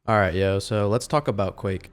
Alright, yo, so let's talk about Quake.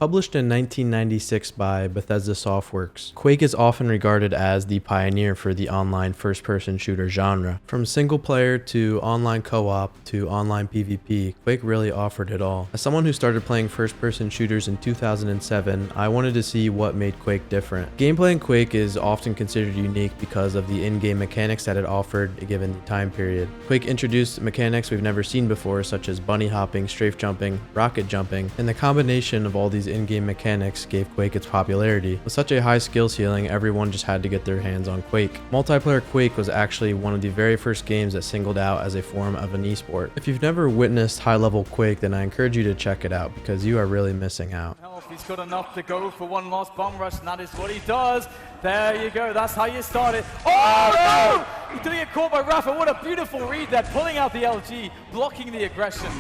Published in 1996 by Bethesda Softworks, Quake is often regarded as the pioneer for the online first-person shooter genre. From single-player to online co-op to online PvP, Quake really offered it all. As someone who started playing first-person shooters in 2007, I wanted to see what made Quake different. Gameplay in Quake is often considered unique because of the in-game mechanics that it offered given the time period. Quake introduced mechanics we've never seen before, such as bunny hopping, strafe jumping, rocket jumping, and the combination of all these in-game mechanics gave Quake its popularity. With such a high skill ceiling, everyone just had to get their hands on Quake. Multiplayer Quake was actually one of the very first games that singled out as a form of an esport. If you've never witnessed high-level Quake, then I encourage you to check it out because you are really missing out. He's got enough to go for one last bomb rush, and that is what he does. There you go, that's how you start it. Oh no! He's gonna get caught by Rafa. What a beautiful read there, pulling out the LG, blocking the aggression.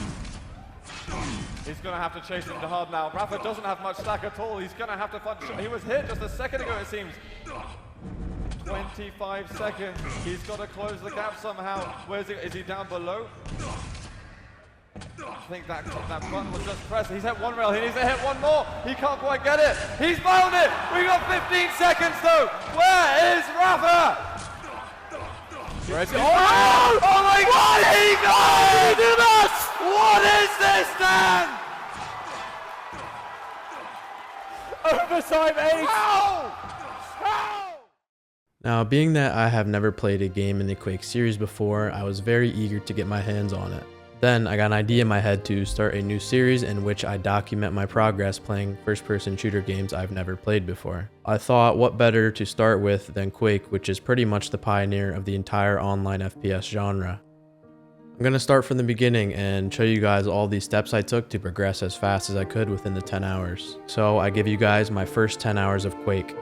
He's going to have to chase him to hard now. Rafa doesn't have much stack at all. He's going to have to find a shot. He was hit just a second ago, it seems. 25 seconds. He's got to close the gap somehow. Where is he? Is he down below? I think that button was just pressed. He's hit one rail. He needs to hit one more. He can't quite get it. He's found it. We got 15 seconds though. Where is Rafa? Where's he? Oh my God! He did us! What is this, Dan? Overtime ace! How? Now, being that I have never played a game in the Quake series before, I was very eager to get my hands on it. Then I got an idea in my head to start a new series in which I document my progress playing first-person shooter games I've never played before. I thought what better to start with than Quake, which is pretty much the pioneer of the entire online FPS genre. I'm going to start from the beginning and show you guys all the steps I took to progress as fast as I could within the 10 hours. So I give you guys my first 10 hours of Quake.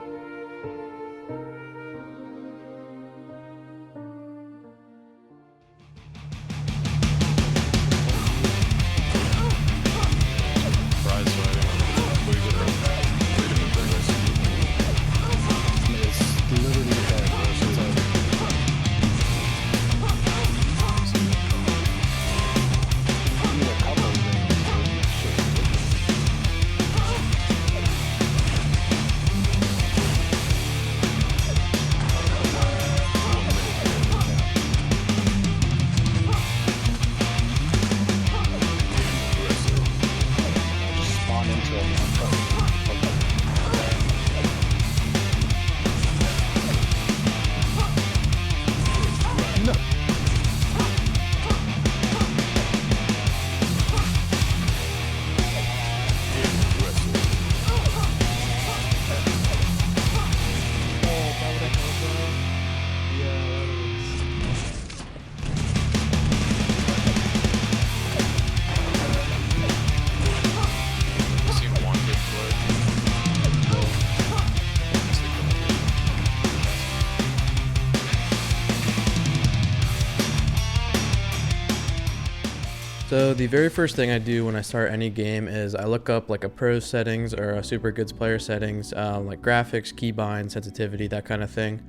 So the very first thing I do when I start any game is I look up like a pro settings or a super goods player settings, like graphics, keybind, sensitivity, that kind of thing.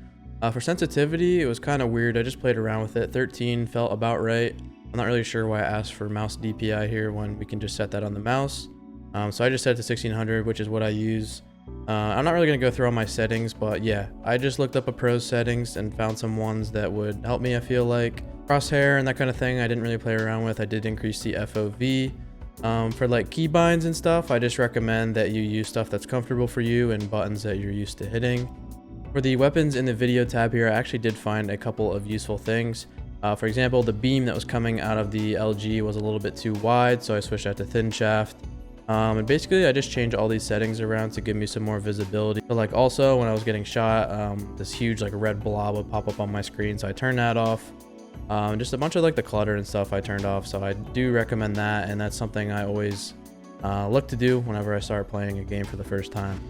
For sensitivity, it was kind of weird. I just played around with it. 13 felt about right. I'm not really sure why I asked for mouse DPI here when we can just set that on the mouse. So I just set it to 1600, which is what I use. I'm not really going to go through all my settings, but yeah, I just looked up a pro settings and found some ones that would help me, I feel like. Crosshair and that kind of thing I didn't really play around with. I did increase the FOV. For like keybinds and stuff, I just recommend that you use stuff that's comfortable for you and buttons that you're used to hitting. For the weapons in the video tab here, I actually did find a couple of useful things. For example, the beam that was coming out of the LG was a little bit too wide, so I switched that to thin shaft. And basically I just changed all these settings around to give me some more visibility. But like also when I was getting shot, this huge like red blob would pop up on my screen, so I turned that off. Just a bunch of like the clutter and stuff I turned off, so I do recommend that, and that's something I always look to do whenever I start playing a game for the first time.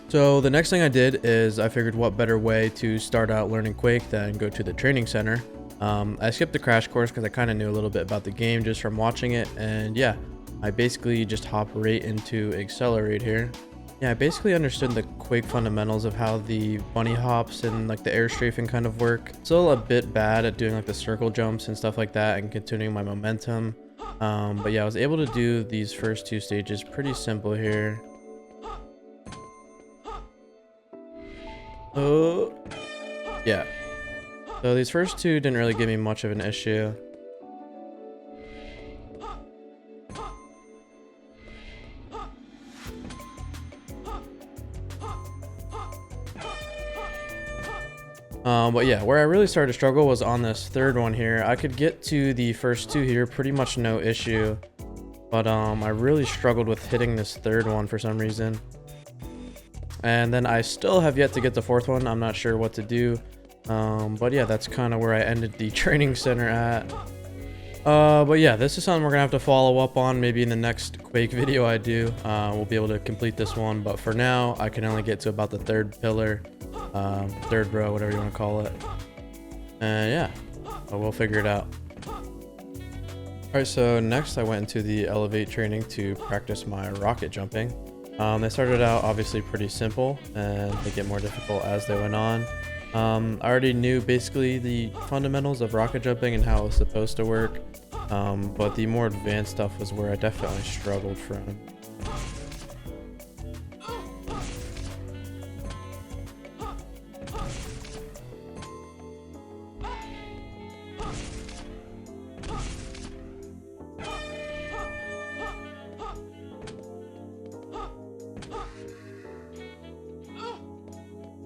So the next thing I did is I figured what better way to start out learning Quake than go to the training center. I skipped the crash course because I kind of knew a little bit about the game just from watching it, and yeah, I basically just hop right into Accelerate here. Yeah, I basically understood the Quake fundamentals of how the bunny hops and like the air strafing kind of work. Still a bit bad at doing like the circle jumps and stuff like that and continuing my momentum. But yeah, I was able to do these first 2 stages pretty simple here. Oh, yeah. So these first 2 didn't really give me much of an issue. But yeah, where I really started to struggle was on this 3rd one here. I could get to the first 2 here pretty much no issue, but I really struggled with hitting this 3rd one for some reason. And then I still have yet to get the 4th one. I'm not sure what to do. But yeah, that's kind of where I ended the training center at. But yeah, this is something we're gonna have to follow up on maybe in the next Quake video I do. We'll be able to complete this one, but for now I can only get to about the 3rd pillar, 3rd row, whatever you want to call it. And yeah, but we'll figure it out. Alright, so next I went into the elevate training to practice my rocket jumping. They started out obviously pretty simple, and they get more difficult as they went on. I already knew basically the fundamentals of rocket jumping and how it was supposed to work, but the more advanced stuff was where I definitely struggled from.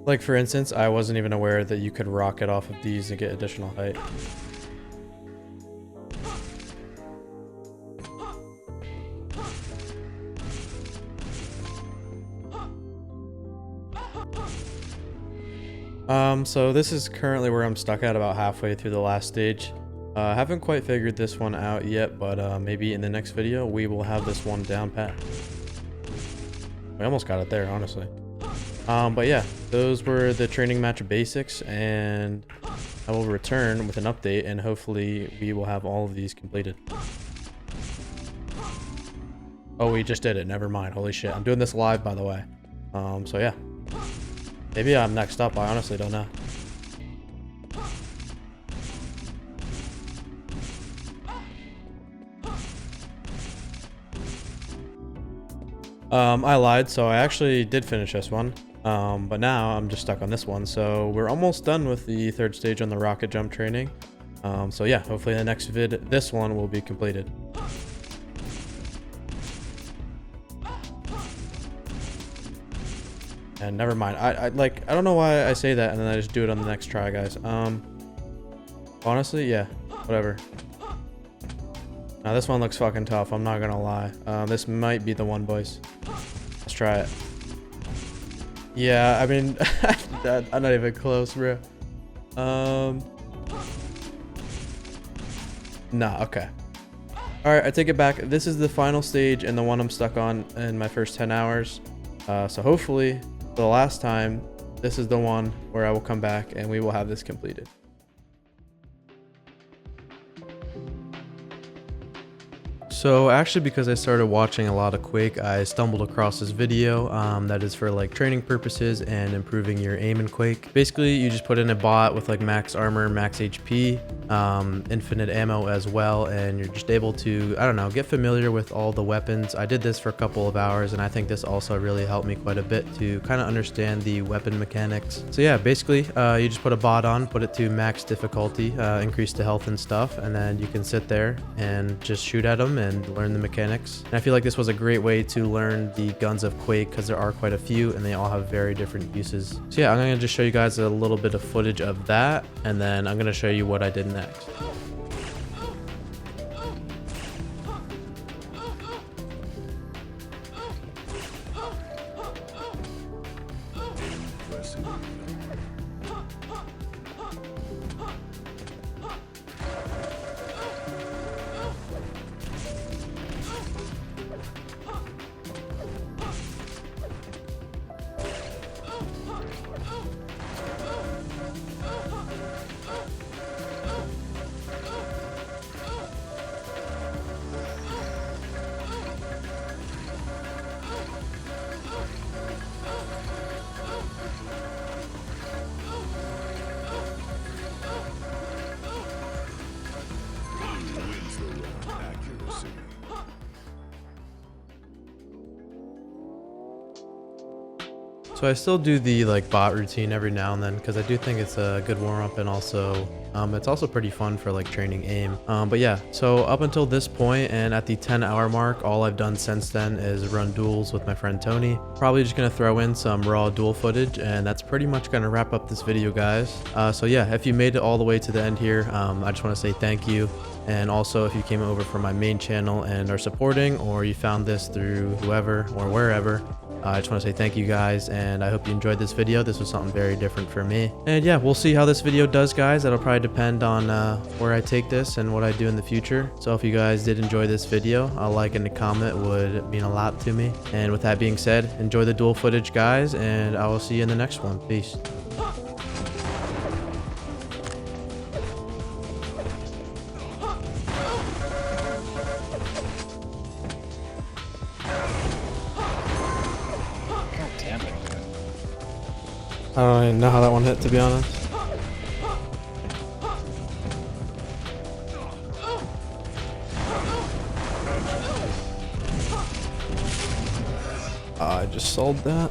Like for instance, I wasn't even aware that you could rocket off of these and get additional height. So this is currently where I'm stuck at, about halfway through the last stage. I haven't quite figured this one out yet, but maybe in the next video we will have this one down pat. We almost got it there, honestly. But yeah, those were the training match basics, and I will return with an update, and hopefully we will have all of these completed. Oh, we just did it. Never mind. Holy shit. I'm doing this live, by the way. So yeah. Maybe I'm next up. I honestly don't know. I lied. So I actually did finish this one. But now I'm just stuck on this one. So we're almost done with the 3rd stage on the rocket jump training. So yeah, hopefully in the next vid, this one will be completed. And never mind. I don't know why I say that and then I just do it on the next try, guys. Honestly, yeah, whatever. Now this one looks fucking tough. I'm not gonna lie. This might be the one, boys. Let's try it. Yeah, I mean, I'm not even close, bro. Nah, okay. Alright, I take it back. This is the final stage and the one I'm stuck on in my first 10 hours. So hopefully, for the last time, this is the one where I will come back and we will have this completed. So actually, because I started watching a lot of Quake, I stumbled across this video that is for like training purposes and improving your aim in Quake. Basically, you just put in a bot with like max armor, max HP, infinite ammo as well, and you're just able to, I don't know, get familiar with all the weapons. I did this for a couple of hours, and I think this also really helped me quite a bit to kind of understand the weapon mechanics. So yeah, basically, you just put a bot on, put it to max difficulty, increase the health and stuff, and then you can sit there and just shoot at them and learn the mechanics. And I feel like this was a great way to learn the guns of Quake because there are quite a few and they all have very different uses. So yeah, I'm going to just show you guys a little bit of footage of that, and then I'm going to show you what I did next. So I still do the like bot routine every now and then because I do think it's a good warm up, and also it's also pretty fun for like training aim. But yeah, so up until this point and at the 10-hour mark, all I've done since then is run duels with my friend Tony. Probably just gonna throw in some raw duel footage, and that's pretty much gonna wrap up this video, guys. So yeah, if you made it all the way to the end here, I just want to say thank you. And also, if you came over from my main channel and are supporting, or you found this through whoever or wherever, I just want to say thank you guys, and I hope you enjoyed this video. This was something very different for me. And yeah, we'll see how this video does, guys. That'll probably depend on where I take this and what I do in the future. So if you guys did enjoy this video, a like and a comment would mean a lot to me. And with that being said, enjoy the duel footage, guys, and I will see you in the next one. Peace. I don't even know how that one hit, to be honest. I just sold that.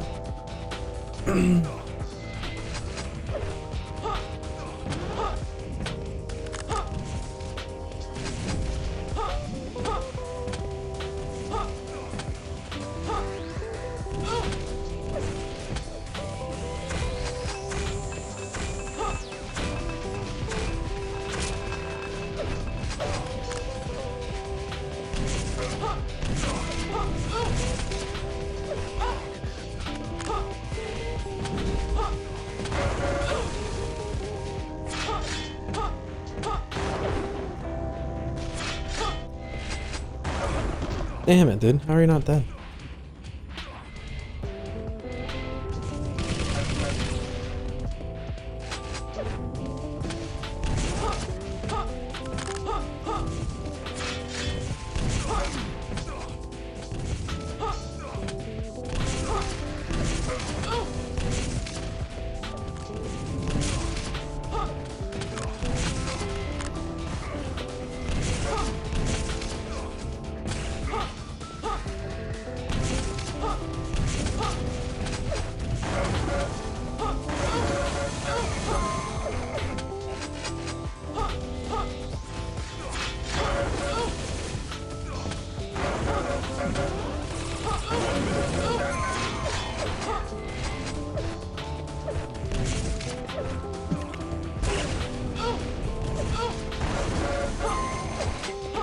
Damn it, dude. How are you not dead?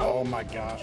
Oh my gosh.